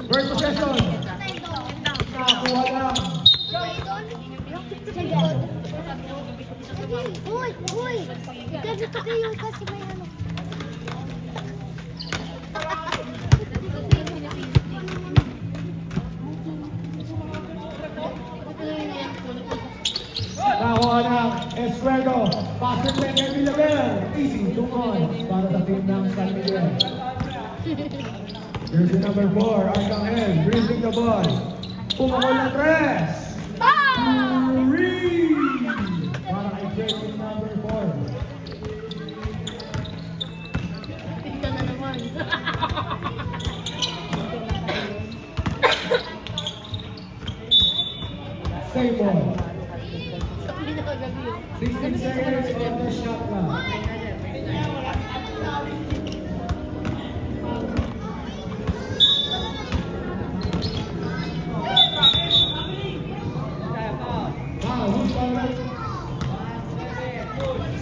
First possession. Nakakuha lang. Uy! Uy! Ganito kayo kasi may ano. Nakakuha ng Escuero. Passer play kay Villaverde. Easy, 2 points para sa team ng San Miguel. Jersey number 4, Arcangel, bringing the ball. Pumakol na 3. Para kay jersey number 4. Ikaw na naman. Same ball. Sabi na kagabi yun. 16 seconds on the shot clock. Wow, who's foul?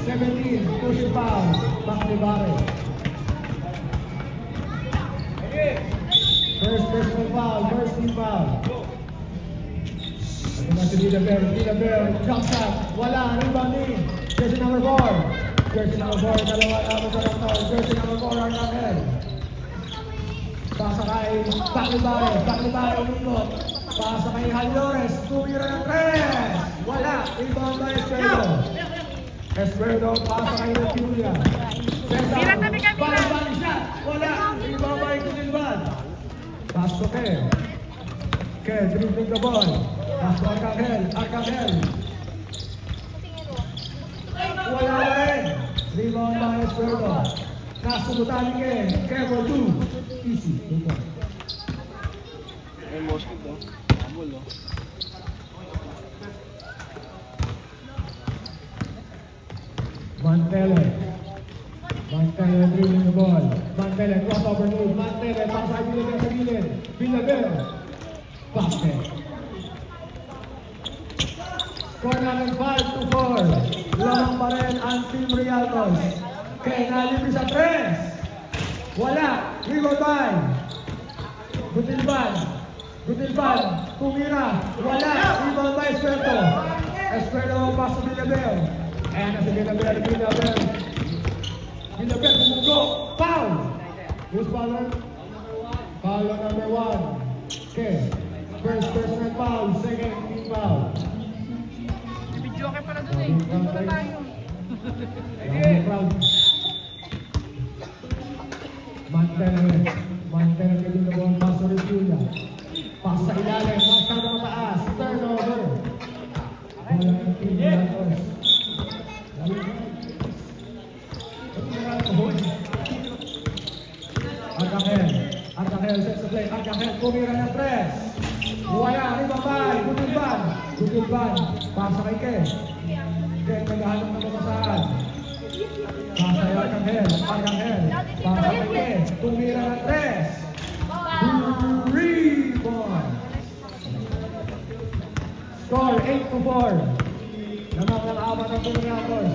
17, pushing foul. Back to Barre. First personal foul, first team foul. Ito na si Villaverde, jump shot, wala, rebounding. Jersey number 4. Jersey number 4, dalawa naman sa lantaw. Jersey number 4, Arcangel. Pasa kay Bakibare, umikot. Pasa kay Halores, tumira ng 3. Wala, rebound by Escuero. Escuero, pasa kay Retulia. Cesar, balik siya, wala, rebound by Kutilban. Pass to Ke, dribbling the ball. Pass to Arcangel. Wala na rin. Rebound by Escuero. Nasubutan ni Ke for 2. Easy. Ay, mosquito daw. Amol, no? Mantele dribbling the ball. Mantele, crossover move. Mantele, pasa ay Villaverde sa gilid. Villaverde. Basket. Score namin 5-4. Lamang pa rin ang Team Rialtos. Kaya nalibre sa 3. Wala. Rebound by Gutilban. Tumira. Wala. Rebound by Escuero. Pass to Villaverde. Ayan na si Villaverde. Villaverde bumugo. Foul. Who's fouler? Fouler number 1. Okay. First personal foul. Second team foul. Video ka pala dun eh. Dito na tayo. Mantele ka din na ball. Pass to Retulia. Pass sa ilalim. Masyado mataas. Turnover. Wala ng team Rialtos. Arcangel sets the play. Arcangel kumira ng 3. Wala. Ribabay. Gutilban. Pasa kay Ke. Ke naghahanap ng babasahan. Pasa kay Arcangel. Pasa kay Ke. Kumira ng 3. Rebound. Score 8-4. Namang ng apat ng Pilipinos.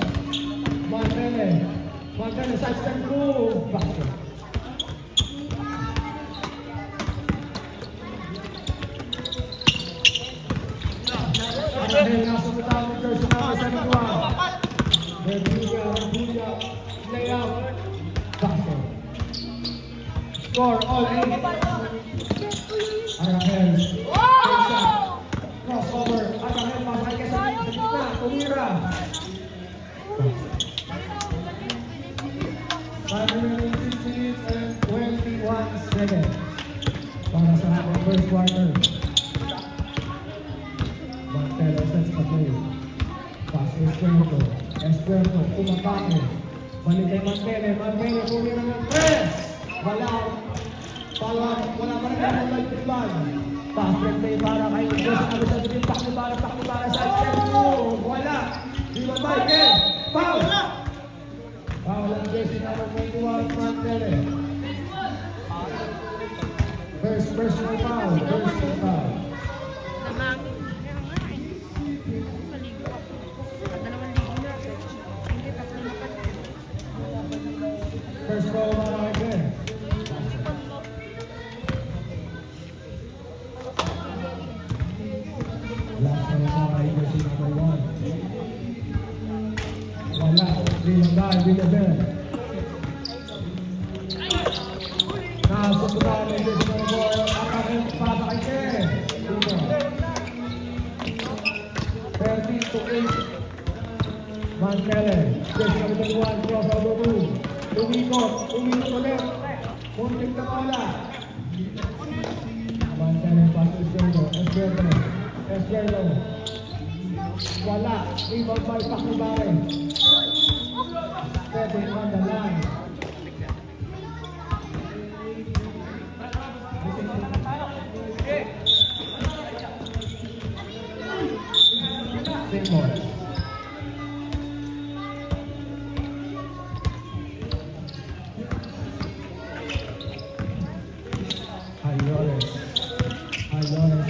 Mantele side step move. Basket. Arcangel nasa butang ng jersey number 71. Retulia. Layout. Basket. Score all 8. Arcangel. Crossover. Arcangel pasakay ka sa gitna. Tumira. 5 remaining 6 minutes and 21 seconds para sa ating first quarter. Mantele sets the play. Pass Escuero. Umatake. Balik kay Mantele. Kumira ng 3. Wala pa rin ang Gutilban. Pass play para kay Jesse Abisabidin. Pakibara sa step move. Wala. Rebound by Foul. Foul ang jersey number 21, Mantele. First personal foul. Namang. Maligo ako. Dalawang ligo na. Hindi pa lumapat. First foul para kay Ken. Jersey number 1. Wala. Limandaan, Villaver. Nasa na ng jersey number 4. At ang pasa kay Ken. 13-8. Mantele. Jersey number 21. Crossover move. Umikot ulit. Muntik na pala. Mantele pass to Esquerdo. Wala. Rebound by Pacubare. Stepping on the line. Simmons. Ayores,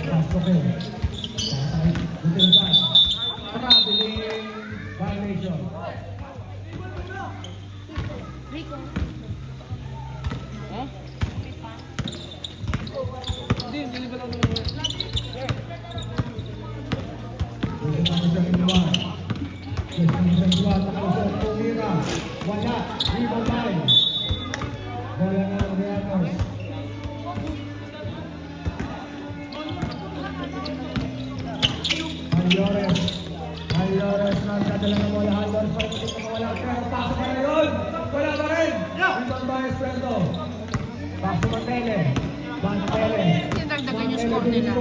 Pascoque. Sasay, butil pass. Traveling violation. Rico. Ha? Hindi ba lang naman? Tumira. Wala. Rebound by. Bola na ng Reatos. Ayores nagdadala ng bola. Ayores pa rin wala. Pero pasok pa rin yun. Wala pa rin. Rebound by Esquerdo. Pasok Mantele. Tinagdagan yung score nila.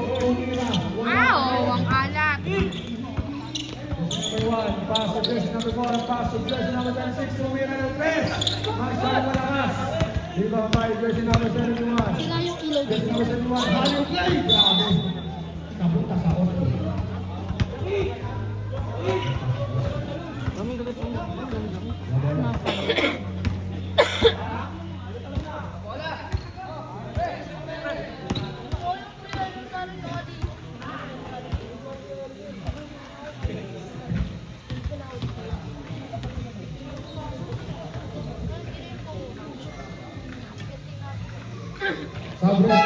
Ang alat. Number 1, pass to jersey number 4, pass to jersey number 26, tumira ng press. Masyado malakas. Rebound by jersey number 71. Sila yung ilaw Jersey dito. number 71, value play. Grabe. Kapunta sa oso. Kaming galit mo. Bola. Sabre.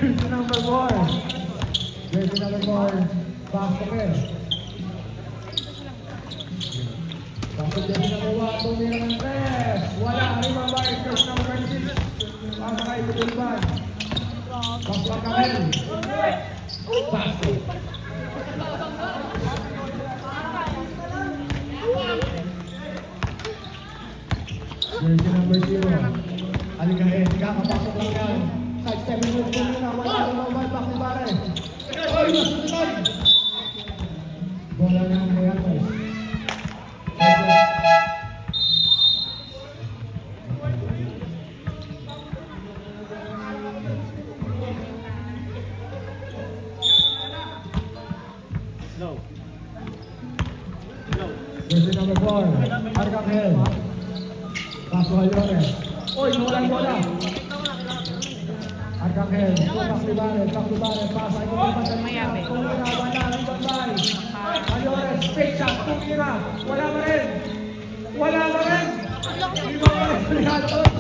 Jersey number 4. Jersey number 4. Pascoque. Pasok jersey number 1. Tumira ng press. Wala. Rebound by jersey number 26. Pasok kay Kutulban. Pasok kami. Pasok. Jersey number 0. Halika Jessica. Kapasok lang yan. Side step move. Tumira. Wala. Rebound by Pacubare. Oy! Nasusunod! Bola ng Reatos. Jersey number 4, Arcangel. Paso Ayores. Oy, nawala yung bola. Arcangel, Pacubare, pasa. Mayami. Tumira, wala, rebound by Ayores, fake shot, tumira. Wala pa rin. Rebound by Reatos.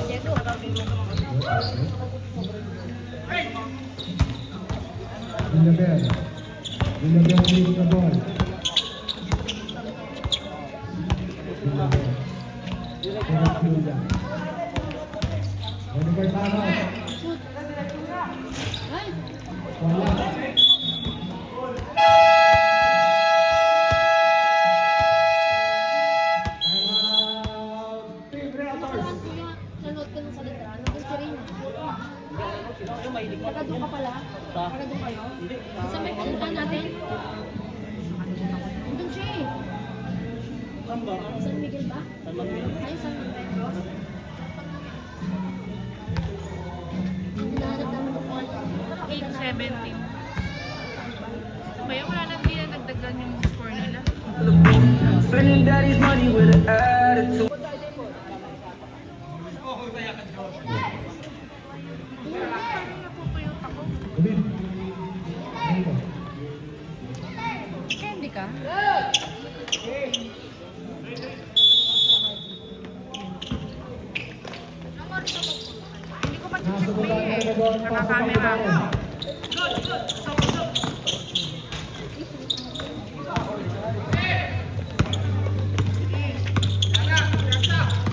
Villaver lead the ball. Oliver Tama. Ay! Wala. Team Reators. Nanood ka nung sa litra. Nanood si Rina. Taga doon ka pala? Taga doon kayo? Sa may kanuntan natin? Nandun siya eh. San Miguel ba? Ay, San Pedro. Hinahanap namin ng call. 8-17. Kaya wala nang hindi na nagdagan yung score nila. Spending daddy's money with an attitude. Balon, pasok ang Naka-camera. Ibarra.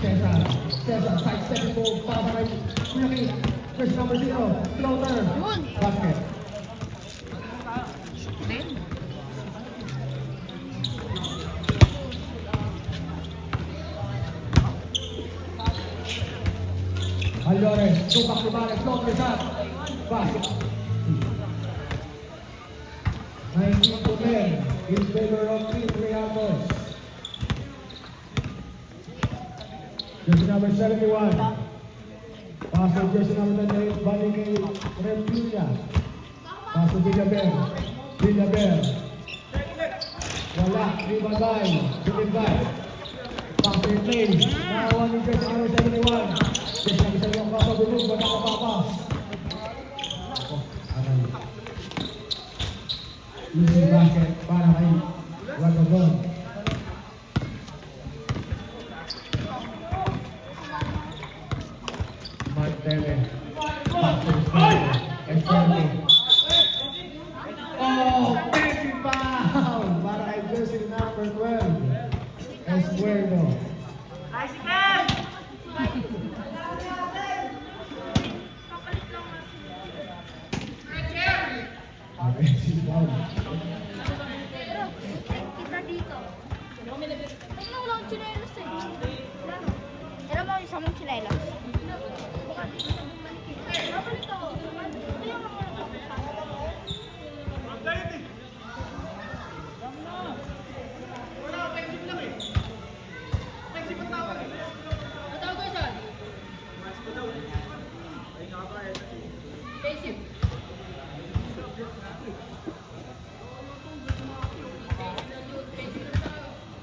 Cesar, side-stepping move para kay Kuya King. First number 0, floater. Basket. Then, Alvarez, tupak Alvarez, floater shot. Basket. 19-10 in favor of Team Reatos. Jersey number 71. Pasok jersey number 28, balik kay Repulia. Pasok Villaber. Villaber. Wala, Ribagay. Ribagay. Pasok yung play. Nakawan yung jersey number 71. Jersey number 71, Papa Gulong, wala ka Papa. Ako, aray. Easy basket para kay Ragabon. Martele. Oh, penalty foul para kay jersey number 12. Escuerdo. Offensive foul. Kita dito. Ano wala akong chinelas eh. Alam mo, isa mong chinelas.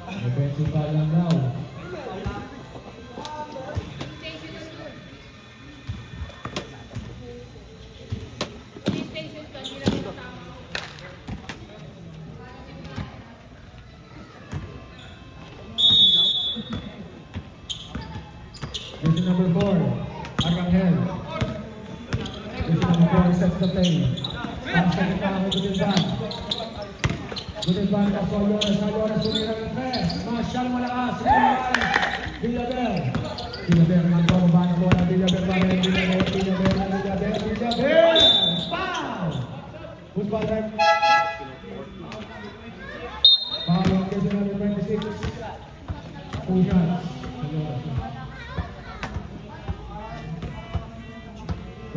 Offensive foul lang daw. Jersey number 4, Arangel. Jersey number 4 sets the play. Pasok pa ako Gudilban. Gudilban ka Soloras. Soloras sumira ng press. Masyal malakas. Villaber. Villaber ng pababa ng bola. Villaber ba rin? Villaber. Foul! Football rep. Foul on jersey number 26. 2 shots.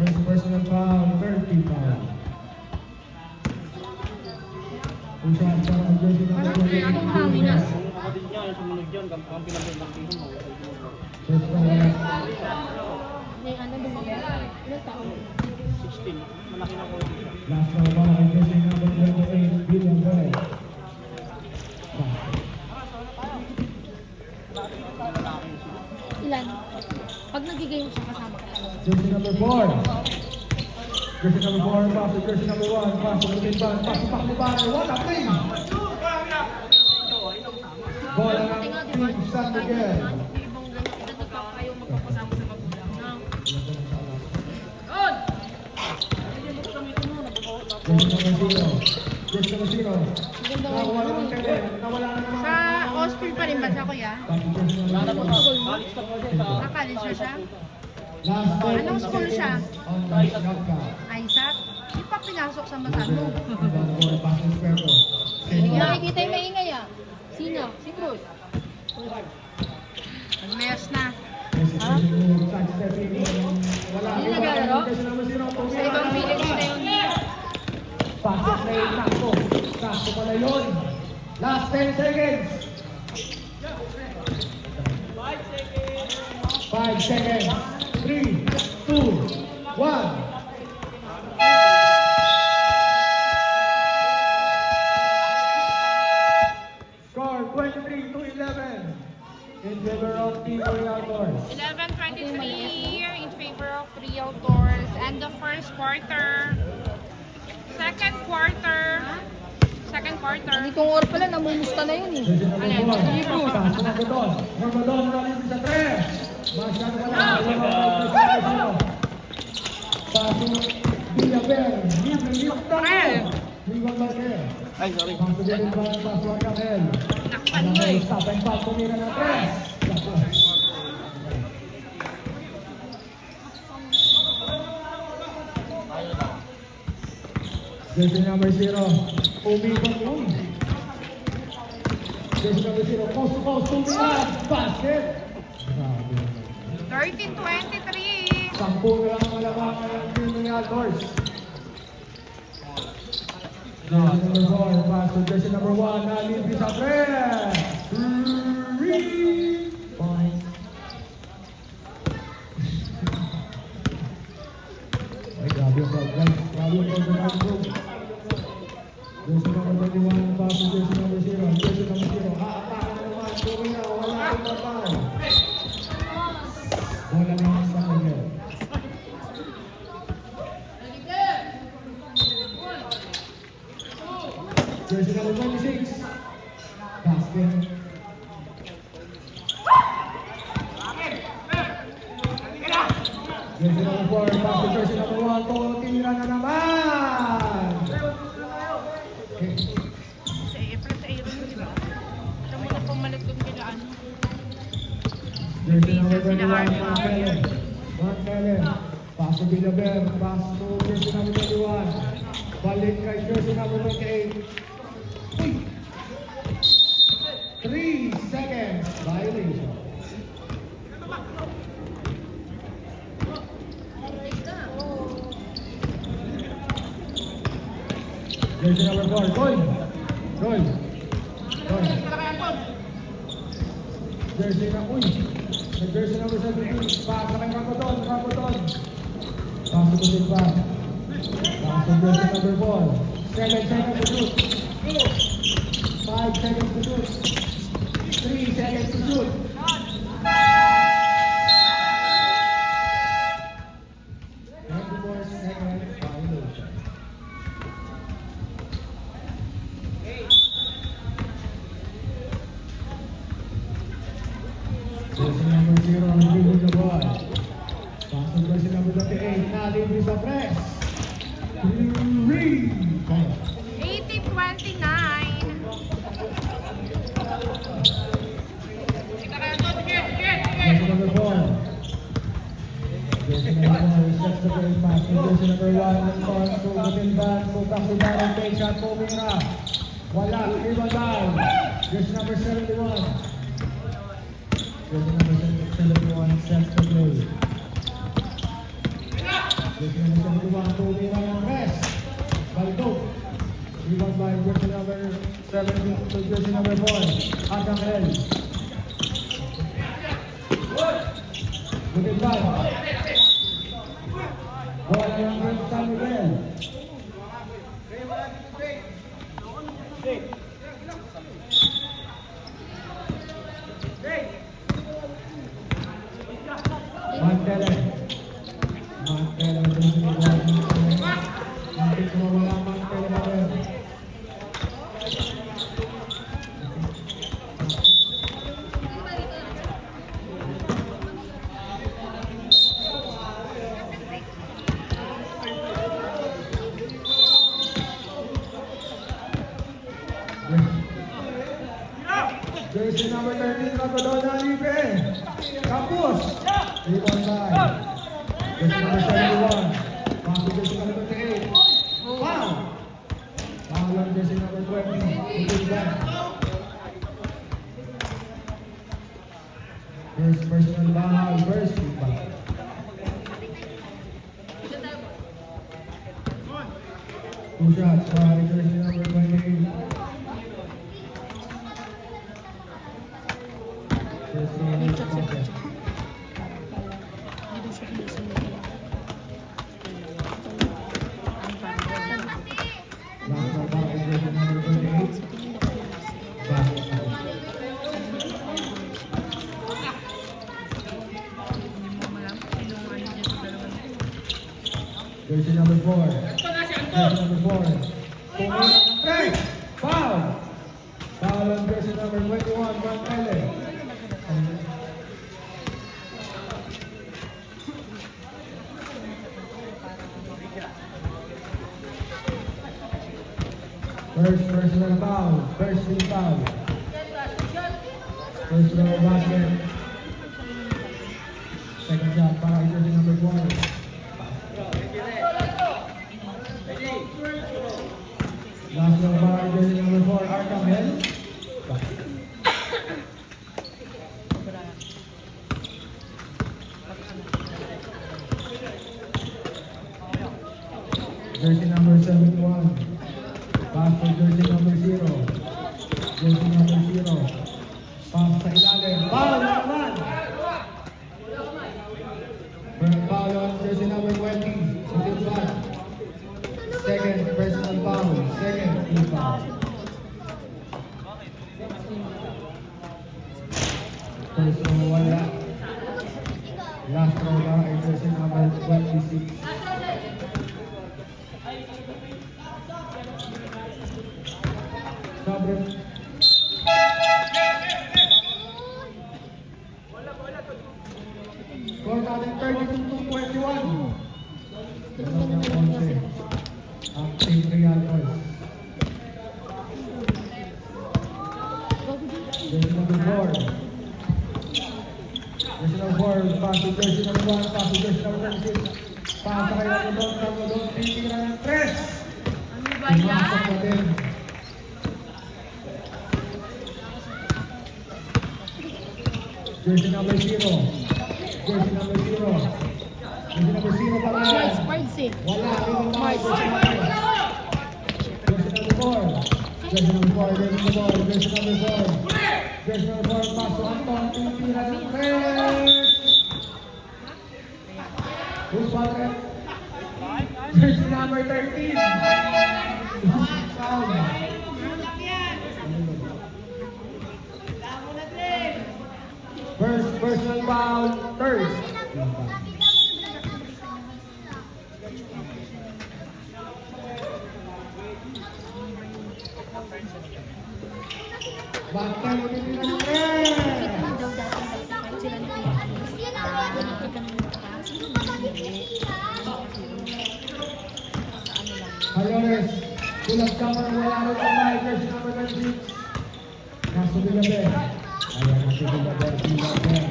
First personal foul, 30 foul. Kung siya ang parang jersey number 28. anong hangin na? Yung kapatid niya, yung sumunod yun, ang pinag-ibang mo. First foul. May ano bumaba. Ilang taon? 16, malaki na ko dito. Last foul para kay jersey number 28, William Gray. Ilan? Pag nagigame siya kasama ka. Jersey number 4. Jersey number 4, pasok jersey number 1, pasok Gudilban, pasok Pakliban, wala play. Bola ng Team San Miguel. ibang ganyan, hindi pa kayo magpapasama sa magulang. No? Jersey number 0. Jersey number 0. Nawala ng tele, nawala na naman. Sa hospital pa rin ba siya, kuya? Pasok jersey number 0. Nakalis na siya? Last five Anong school siya? on the knockout. Isaac? Di pa pinasok sa Masano. Nakikita yung maingay ah. Sino? Si Cruz. Nag-mess na. Hindi naglalaro? Sa ibang village na yun. Pasok na yung sakto. Sakto pala yun. Last 10 seconds. 5 seconds. 3, 2, 1. Score 23-11 in favor of Team Outdoors. 11:23 in favor of Real Tours. And the first quarter. Second quarter. Hindi kong or pala, namumusta na yun eh. Jersey number 4. Pasok na doon. Mormadon, running sa 3. Masyado wala. Paso Villaver. Libre Raquel. Rebound by Raquel. Ay, sorry. Paso din ba ang paso ang Raquel. Nakpan mo eh. Stop and pop, tumira ng 3. Tapos. Jersey number 0, umibang yun. Jersey number 0, coast to coast, tumira, basket. Grabe. 13-23. 10 na lang ang malamangan ng team ng Alcors. Jersey number 4, pass to jersey number 1, nalibis sa 3. 3 points. Ay, grabe yung crowd, guys. Grabe yung crowd ng Alcors. Jersey number 21, pass to jersey number 0. Jersey number 0, aatakan na naman. Tumina, wala akong matay. Bola naman sa Miguel. Jersey number 26. Basket. Jersey number 4. Pass to jersey number 1. Tira na naman. Okay. Sa April, sa Aaron, di ba? Siya muna pumalit kung kailan. Jersey number 21. Montpellier. Montpellier. Pass to Villaver. Pass to jersey number 21. Balik kay jersey number 28. 3 seconds. Violation. Jersey number 4. Roy. Roy. Roy. Jersey na, uy. Sa jersey number 17. Pass na kay Racoton. Racoton. Pass to the back. Pass to jersey number 4. 7 seconds to shoot. 5 seconds to shoot. 3 seconds to shoot. Jersey number 0, removing the ball. Pass to jersey number 28. Nalibis sa press. 3 points. 80-29. Jersey number 4. Jersey number 4 sets the great pass to jersey number 1. Response to Matilban. Putak si Darren. Take shot po Mira. Wala. Rebound down. Jersey number 71. Jersey number 71 sets the play. Jersey number 71 to Mira ng rest. Baldo. Rebound by jersey number 70 to jersey number 4. Angel. Bukit Bay. Bola ng San Miguel. Montpellier. Montpellier. Nanti kumawala ang Montpellier. Jersey number 13, Ragodona Libre. Campus. Rebound by. Jersey number 71. Pass to jersey number 28. Foul. Foul on jersey number 20. Good back. First personal foul. First rebound. Two shots by jersey number 28. Jersey number 28. Last one by jersey number 28. Jersey number 4. Jersey number 4. Hey! Foul! Foul on jersey number 21, Montpellier. First personal foul. First team foul. First row basket. Second shot para jersey number 4. Last row para jersey number 4. Arkham Hill. Jersey number 71. Pass for jersey number 0. Jersey number 0. Pass sa ilalim. Foul naman! First foul on jersey number 20. Second foul. Second personal foul. Second team foul. First row wala. Last row para ay jersey number 26. Sobre. Score natin 32-21. Dalawa ng 11. Ang Team Real Boys. Jersey number 4. Jersey number 4. Pass to jersey number 1. Pass to jersey number 26. Pass sa kayo ng doon. Titira ng 3. Ano ba Pumasok na yan? din. Jersey number 0. Jersey number 0. Jersey number 0 pa rin. Wala. Ibang tayo. Jersey number 4. Jersey number 4. Jersey number 4. Jersey number 4. Jersey number 4. Paso Anton. Tinitira ng 3. Who's Patrick? Jersey number 13. Foul. First personal foul, third. Bakit mo din na Halores, kulang ka para wala rin ang Mike, number 26. Kaso Bilaber. Ayan na si Bilaber, Bilaber.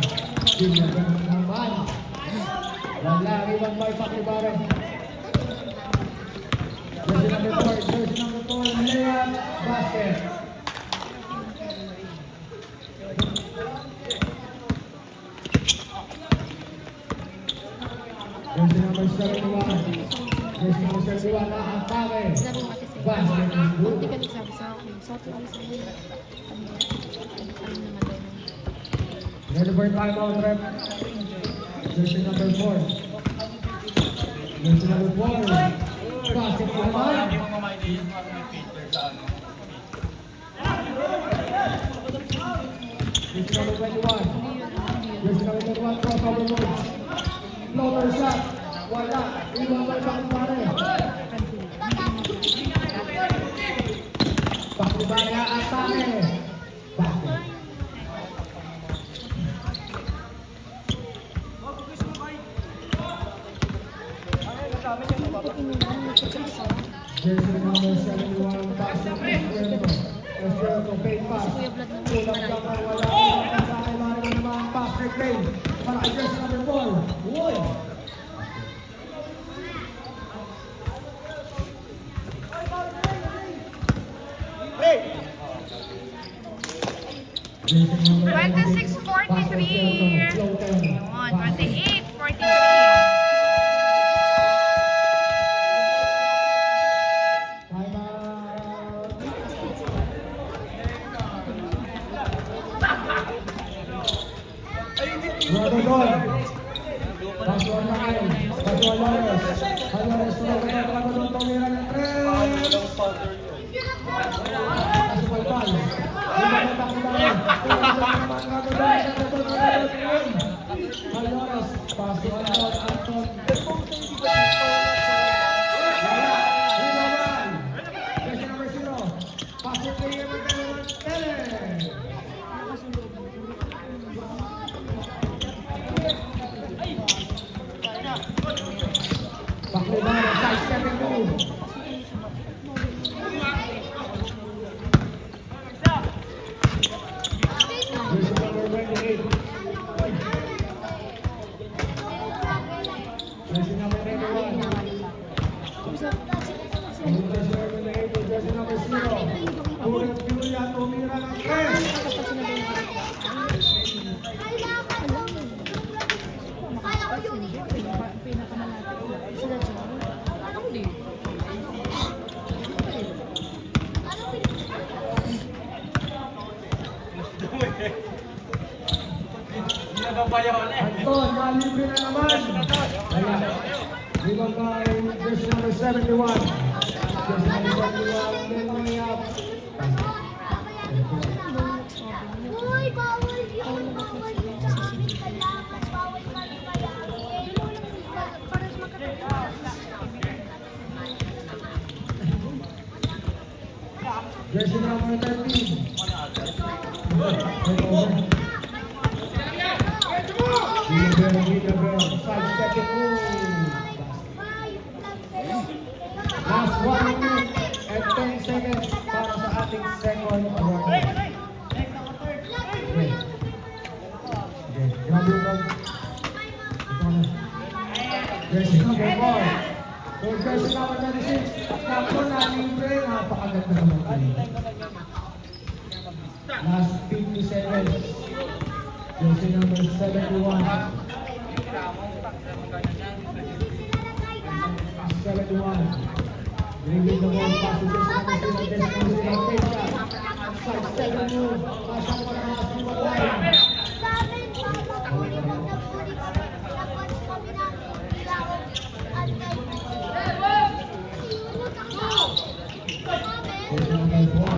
Bilaber naman. Wala rin ang Mike Pakibare. Jersey number 4, jersey number 4, layup, basket. Jersey number 71. Jersey number 71 na ang pare. Basket is good. Ready for timeout, rep. Jersey number 4. Jersey number 4. Basket naman. Jersey number 21. Jersey number 21, crossover moves. Floater shot. Wala. Iwan by Pakibare. Pakibare ang atake. Basket. Jersey number 71, basket. Esquerdo, fake pass. Kulang ka para wala. Pakibare naman, pass replay. Para kay jersey number 4. Wood. Jersey number 26-43. On 28-43. Rododon. Paswal na kayo. Paswal Lores. Halores. Rododon. Tumira ng 3. Paswal Pal. Halores. Paswal Anton. Jersey number 0. Paswal player ng Tele. Pakibare, side stepping move. Anton, malibre na naman. Ayan. Limang kay jersey number 71. Jersey number 71. Memory up. Uy, bawal yun. Bawal yun sa amin. Kailangan bawal malumayain. Para sa makatapos. Jersey number 13. Sidestepping move. Last 1 minute and 10 seconds para sa ating second award. Okay. Grabe yung mag... Jersey number 4. So jersey number 26. Kapon na libre. Napakaganda naman. Last 50 seconds. Jersey number 71. 71. Bringing the ball past the jersey number 7. Sidestep move. Pasang pa na sa line. Sa amin, pagkakuli pag nagpuli kami, dapat kami namin kailangan antay. Iunod ako. Jersey number 4.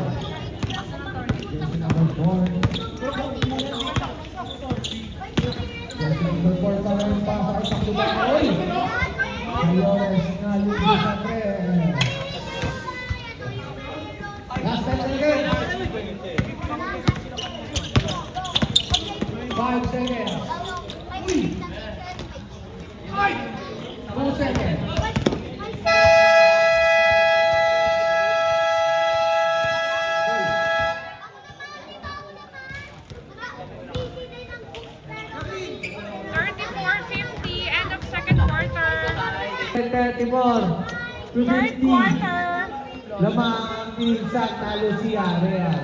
Jersey number 4. Jersey number 4 para yung pasa ay saktuban. Oy! Mayores na libre sa 3. Last 10 seconds. 5 seconds. 2 seconds. End of second quarter. 34. Third 250. quarter. Lamang ang Team Santa Lucia Real.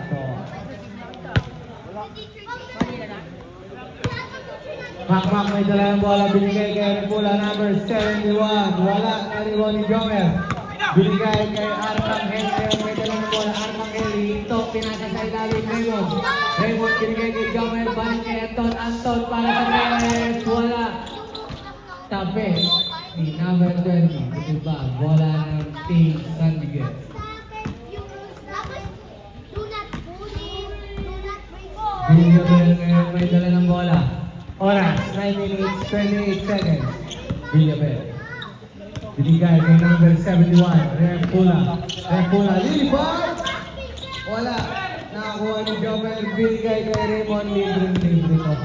Makmak may dala ng bola, binigay kay Repula number 71. Wala, nariwan ni Jomer. Binigay kay Arcangel, ngayon may dala ng bola. Arcangel, ito, pinasa sa ilalim Raymond. Raymond binigay kay Jomer, balik kay Anton. Anton para sa Reyes, wala. Tabi ni number 20. Diba, bola ng Team San Miguel. Villarreal ngayon may dala ng bola. Oras, 9 minutes, 28 seconds. Villarreal. Binigay kay number 71, Repula. Repula, lilipad! Wala. Nakakuha ni Jomer, binigay kay Raymond, libre ko.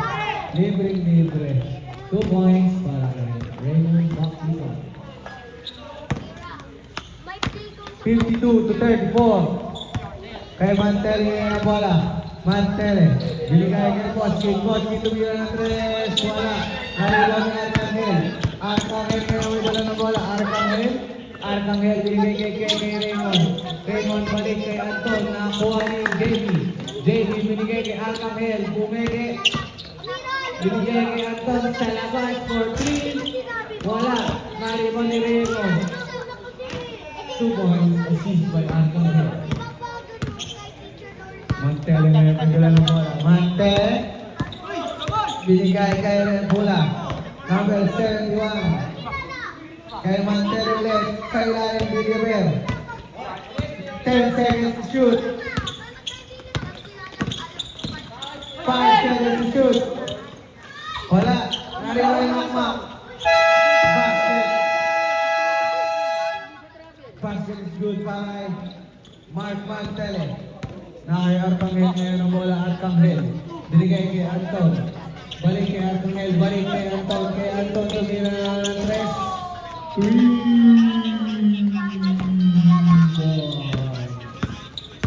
Libre. 2 points para kay Raymond Baklipa. 52 to 34. Kay Mantele ngayon ang bola. Mantele. Binigay kay Koski. Koski tumira ng 3. Wala. Nariwan ni Arcangel. Arcangel ngayon may dala ng bola. Arcangel binigay kay Kenny Raymond. Raymond balik kay Anton. Nakakuha ni JB. JB binigay kay Arcangel. Bumeke. Binigay kay Anton sa labas for 3. Wala. Nariwan ni Raymond. 2 points. Assist by Arcangel. Mantele ngayon ang dala ng bola. Mantele. Binigay kay Repula. Number 71. Kay Mantele ulit. Sa ilalim Villarreal. 10 seconds to shoot. 5 seconds to shoot. Wala. Nariwan yung makmak. Basket is good by Mark Mantele. Nakay Arcangel ngayon ang bola. Arcangel. Binigay kay Anton. Balik kay Arcangel. Balik kay Anton. Kay Anton tumira ng 3.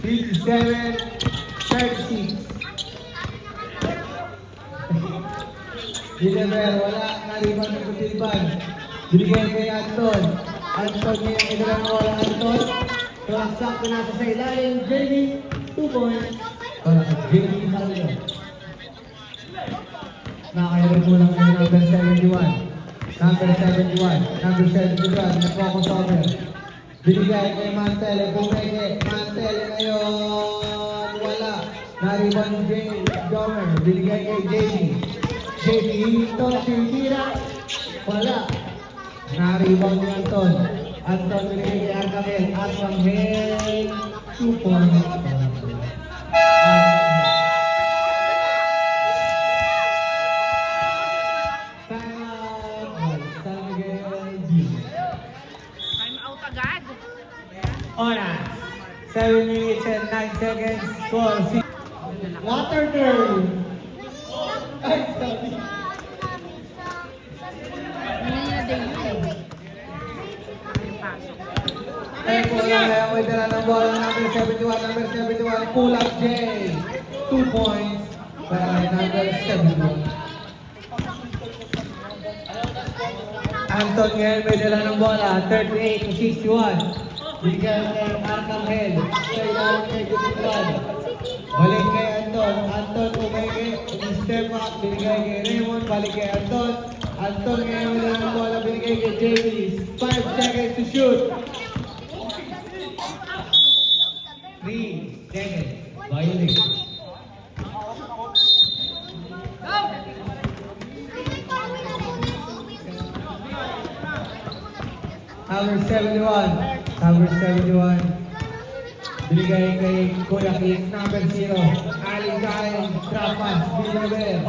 37-36. Villarreal, wala. Nariban ng Kutilban. Binigay kay Anton. Anton ngayon ang idalang bola. Anton. Tuwagsak ko nasa sa ilalim. Jamie. 2 points para sa Jamie Carlo. Nakakayarin mo lang yung number 71. Number 71. Number 71. Nag-focus over. Binigay kay Mantele. Bumeke. Mantele ngayon. Wala. Nariban ni Jamie Gomer. Binigay kay Jamie. JP Hinto, tira. Wala. Na-rebound ni Anton. Anton binigay kay Arcangel. Arcangel, 2 points. San Miguel B. Time out agad. Oras. 7 minutes and 9 seconds. Score. Water girl. Ay, sorry. Yung pasok. Ay, kulang na yung dala ng bola. Number 71. Pull-up J. 2 points. Para number 71. Anton ngayon may dala ng bola. 38-61. Bigyan kay Arcangel. Sa ilalim kay Gutipan. Balik kay Anton. Anton umeke. Step up. Binigay kay Raymond. Balik kay Anton. Anton ngayon may dala ng bola. Binigay kay JB. 5 seconds to shoot. 3 seconds. Violate. Number 71. Binigay kay Kuya Kit. Number 0. Aling Kain. Trapas. Binaber.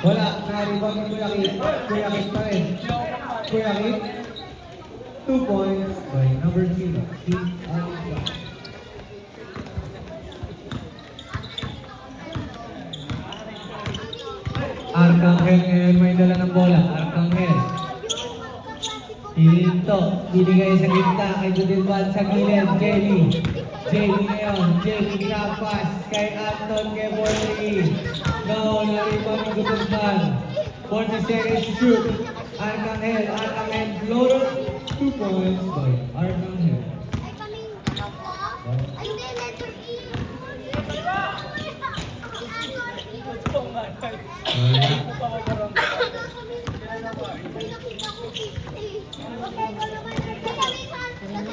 Wala. Naribang ni Kuya Kit. Kuya Kit pa rin. Kuya Kit. 2 points by number 0. Kit Aling Kain. Arcangel ngayon may dala ng bola. Arcangel. Hilinto. Binigay sa gitna kay Judilban sa gilid. Jelly. Jelly ngayon. Jelly grab pass kay Anton kay Borley. No, naribang ni Judilban. 40 seconds to shoot. Arcangel. Arcangel floater. 2 points by Arcangel.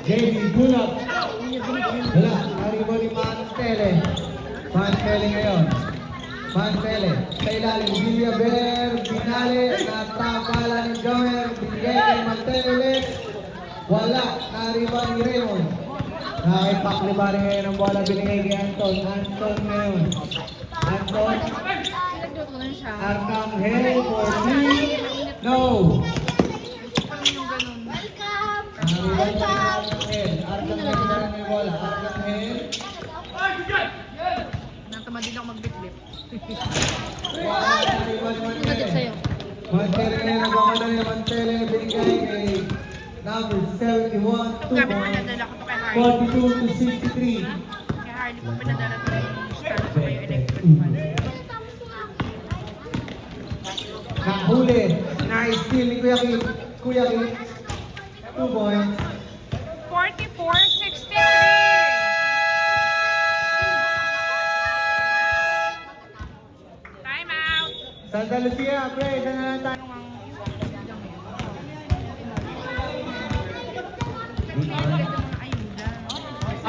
JB, pull up. Wala, naribo ni Mantele. Mantele ngayon. Mantele. Sa ilalim, Villaber, Binale, natapala ni Jomer, binigay kay Mantele. Wala, naribo ni Raymond. Nakipakli ba rin ngayon ang bola, binigay kay Anton. Anton ngayon. Anton. Nagluto na siya. Arcangel for 3. No. Parang yung ganun. Natamadin ako mag-bit-bit. Nagit sa'yo. Mantele ngayon ang pamadali na Mantele. Binigay kay number 71. 2 Gabi pa points. nadala ko to kay Harley. 42-63. Kay Harley po pinadala to yung start ko kayo electric fan. Nahuli. Na-steal ni Kuya Kit. Kuya Kit. 2 points. 44-63! Time out! Santa Lucia, pre. Saan na lang tayo?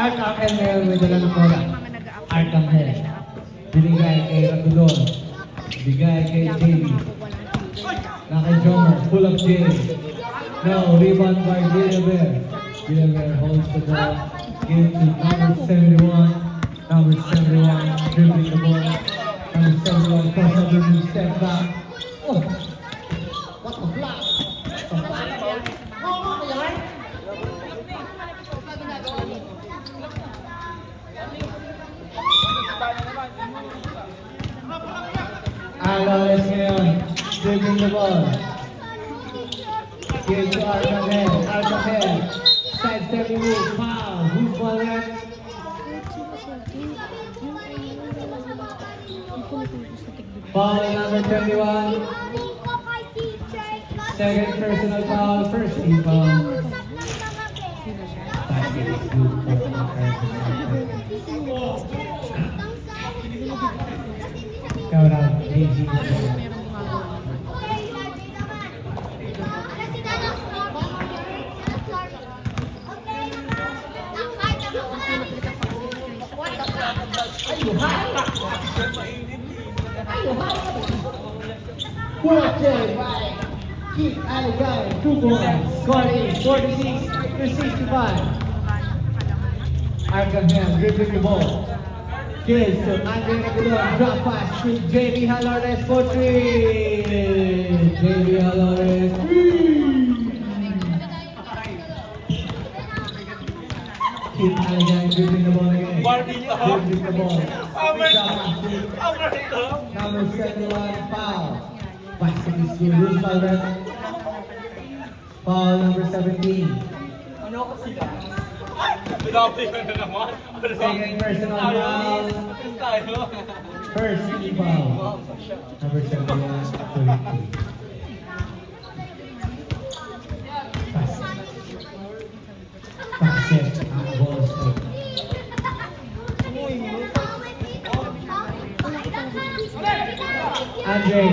Arcangel ngayon may dala ng bola. Arcangel. Binigay kay Ragudon. Bigay kay JB. Na kay Jomer. Pull up J. No, rebound by Villaber. Villaber holds the ball. Give to number 71. Number 71 dribbling the ball. Number 71 cross over to step back. Oh! What the flash? Alvarez ngayon, dribbling the ball. Give to Arcangel. Arcangel. Side stepping move. Foul. Who's ball that? Foul number 21. Second personal foul. First team foul. Basket is good for Count out. AG. Watching by Keith Aligay, 2 points. Score is 46-65. Arcangel dribbling the ball. Gives to Andre Regulon. Drop pass to JB Halores for 3. JB Halores 3. Keith Aligay dribbling the ball again. Dribbling the ball. Number 71 foul. Basket is to Luz Valverde. Foul number 17. Second personal foul. First team foul. Number 71, 33. Basket. Ang ball stop. Andre.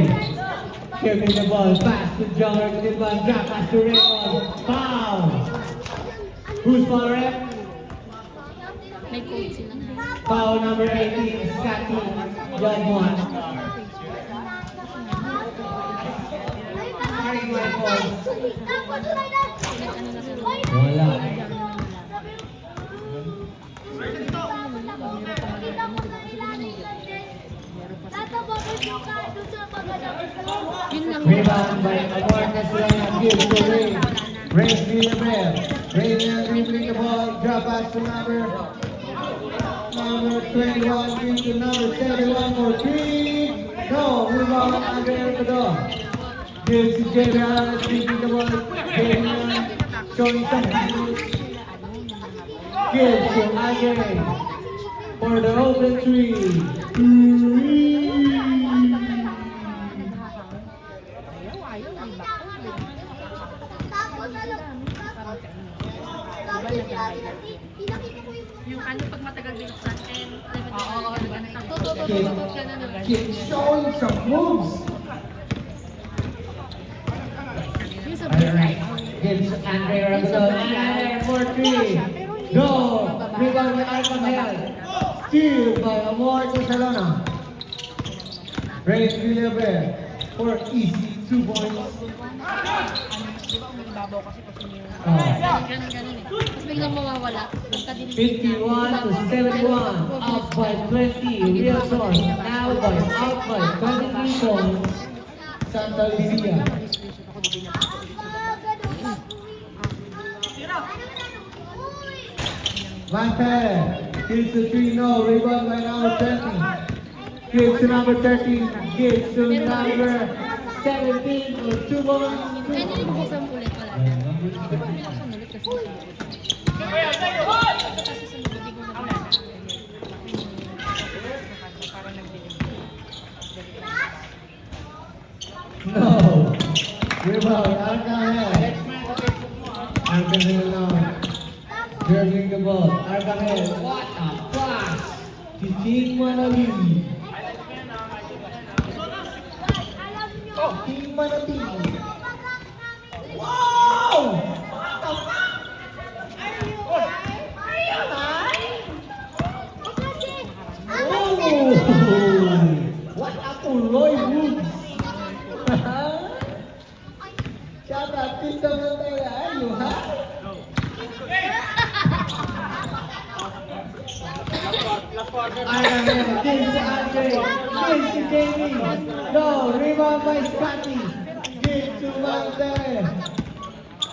Giving the ball. Pass to John Rodriguez. Drop pass to Raymond. Foul. Who's foul rep? May code sila na. Foul number 18, Scotty Yalmon. Carrying my ball. Wala. Rebound by Amarcus Lana. Gives to Ray. Ray's Villarreal. Ray dribbling the ball. Drop pass to number 21. Gives to number 71 for 3. No. Rebound Andre Alcador. Gives to JB Alvarez. Dribbling the ball. JB showing some handles. Gives to Andre for the open 3. Yung ano pag matagal binuksan and Keep showing some moves. Alright, gives Andre Ramsey and for 3. Go! Rebound by Arcangel. Steal by Amor Barcelona. Ray Villarreal for easy 2 points. Ganun-ganun eh. Tapos biglang mawawala. 51-71, up by 20, Real Source, now out by 23 points, Santa Lucia. Mante, gives to 3, no, rebound by number 20. Gives to number 13, gives to number 17, for 2 points. Kaya nilibuksan ulit wala. Nilibuksan ulit kasi. No. Rebound, Arcangel. Arcangel now. Dribbling the ball. Arcangel, what a pass! Chiching Manalini. Chiching Manalini. Wow! What the fuck? Are you alive? Oh! What a tuloy moves! Shout out to Samantha, you have? Arcangel, gives to Andre, gives to Jamie. No, rebound by Scotty. Gives to Mantele.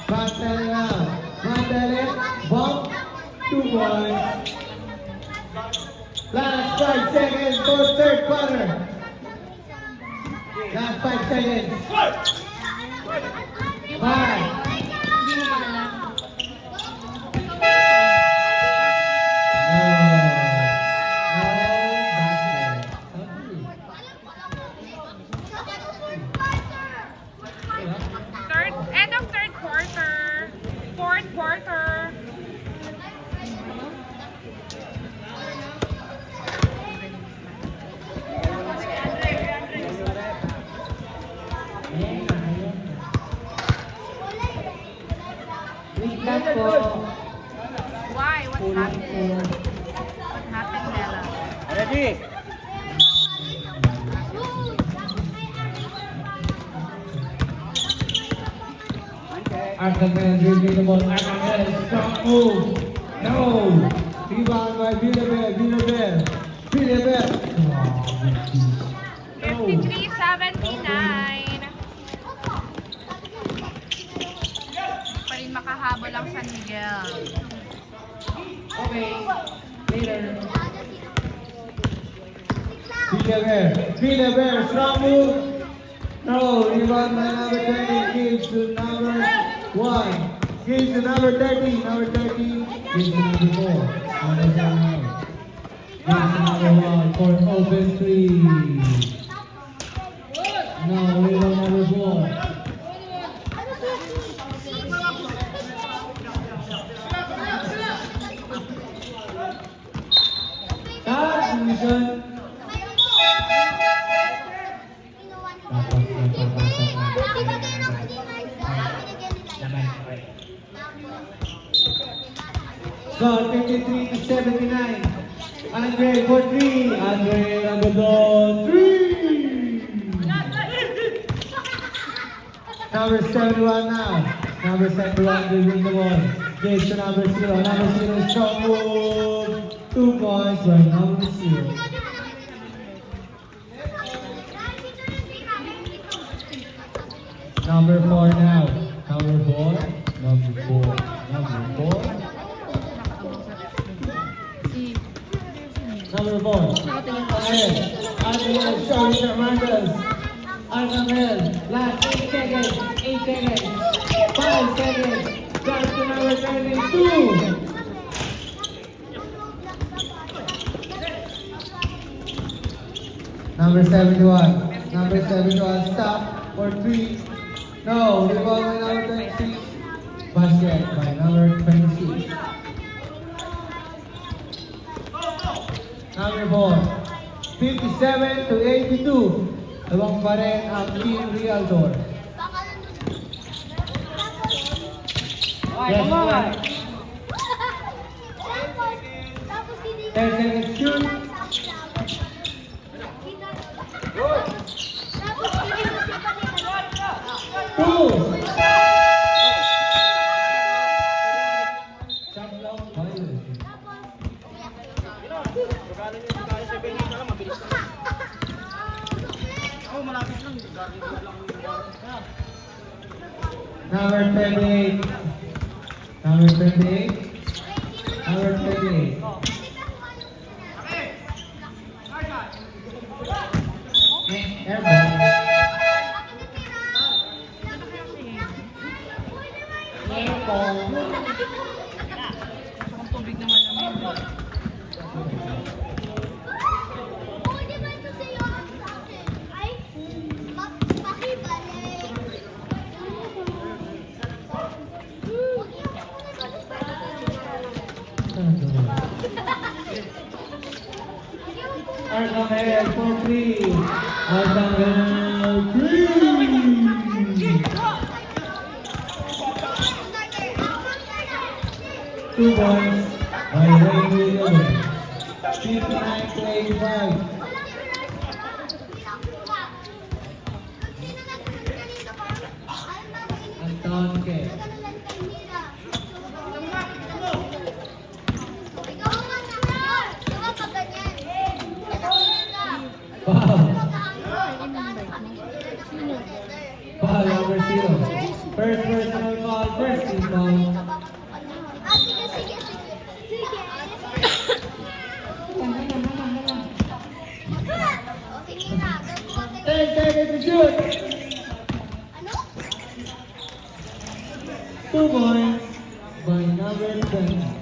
Mantele now. Mantele, bump, 2 points. Last 5 seconds for third quarter. Last 5 seconds. 5. Hindi mo malala. End of third quarter. Fourth quarter. Arcangel dribbling the ball. Arcangel, strong move. No. Rebound by Villarreal. Villarreal. Oh, 53-79. Pa rin makahabol ang San Miguel. okay. Later. Villarreal, strong move. No, rebound by number 20. Gives to number 1. Gives to number 30. Number 30. Gives to number 4. Number 7. Gives to number 1 for an open 3. No, rebound number 4. Submission. Score 53-79. Andre for 3. Andre Rabadon 3. Number 71 now. Number 71 dribbling the ball. Gives to number 0. Number 0 strong move. 2 points by number 0. Number 4 now. Number 4. Number 4. Number 4. Number 4. Arcangel, Charlie Hernandez. Arcangel, last 8 seconds. 8 seconds. 5 seconds. Just to number 22. Number 71. Number 71. Stop for 3. No, rebound by number 26. Basket by number 26. Number 4. 57-82. Abang pa rin ang Team Realtor. Yes, one. 10 seconds shoot. Two. Shot clock violation. Regalo nyo, regalo sa Benito lang, mabilis lang. Ako, malapit lang. Regalo lang. Number 28. Number 28. Number 28. Airball. Airball. Ang tubig naman naman. Arcangel for 3. Arcangel 3. 2 points by Ray Williams. 59-85. Anton K. Wow. Foul number 0. First personal foul, first team foul. Ten seconds to shoot. 2 points by number 10.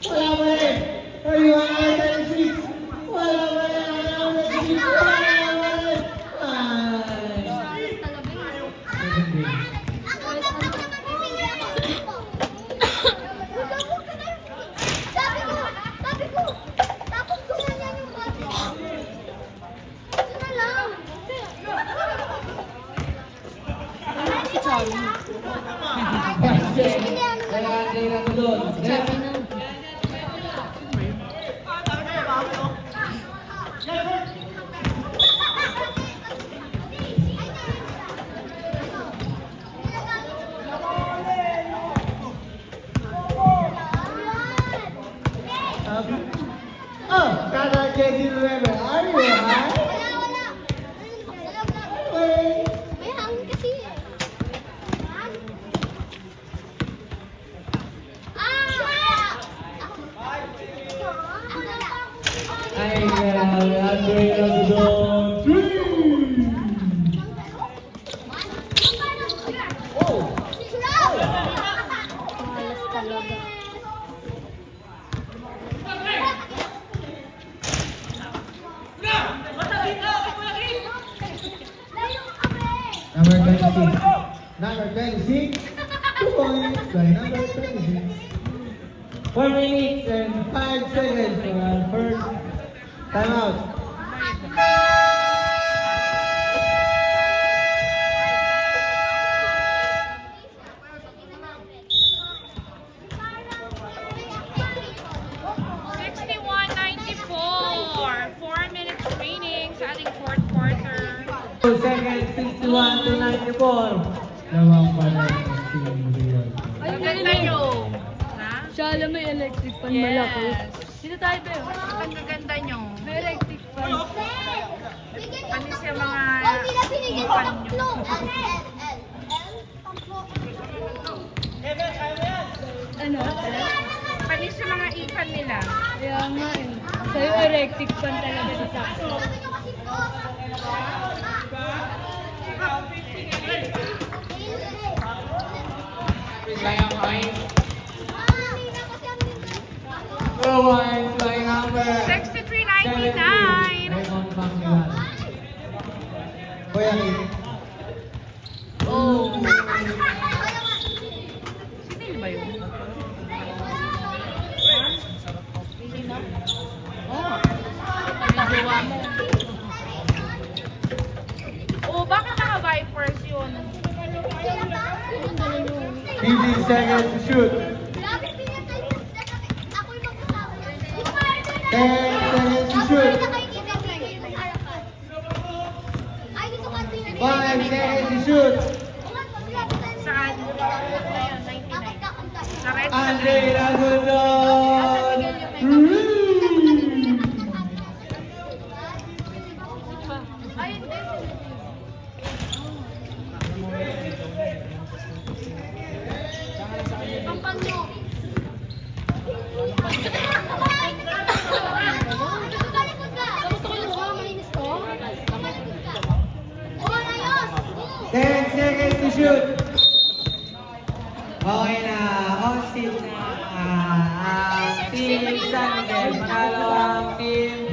Wala pa rin. Ayun ang 36. Wala pa rin. Wala pa rin. by Andre Agudon. 3! Malas talaga. Number 26. Number 26. 2 points by number 26. 4 minutes and 5 seconds for our first timeout. Sixty-one, 94. 4 minutes remaining sa ating fourth quarter. 2 seconds, 61 to 94. Lamang pa na ang team Real. Ang ganda nyo. Ha? Siya alam may electric pan Yes. malaki. Dito tayo ba? Ang gaganda nyo. May electric pan. Ano siya mga Oh, sila binigyan ipan sa nyo. Ano? Panis sa mga ipan nila. Kaya nga eh. Sa'yo electric pan talaga sa sakto. Two points by number 63-99. Raymond Pangilinan. Kuya Kim. Oh. Sinil ba yun? Oh. Medyo mo. Oh, baka naka-vipers yun. 15 seconds to shoot. 10 seconds to shoot. 5 seconds to shoot. Saan? Sa red Andre Agudon. 3! Oh, 10 seconds to shoot. Okay na. On seat na. Team San Miguel. Manalo ang team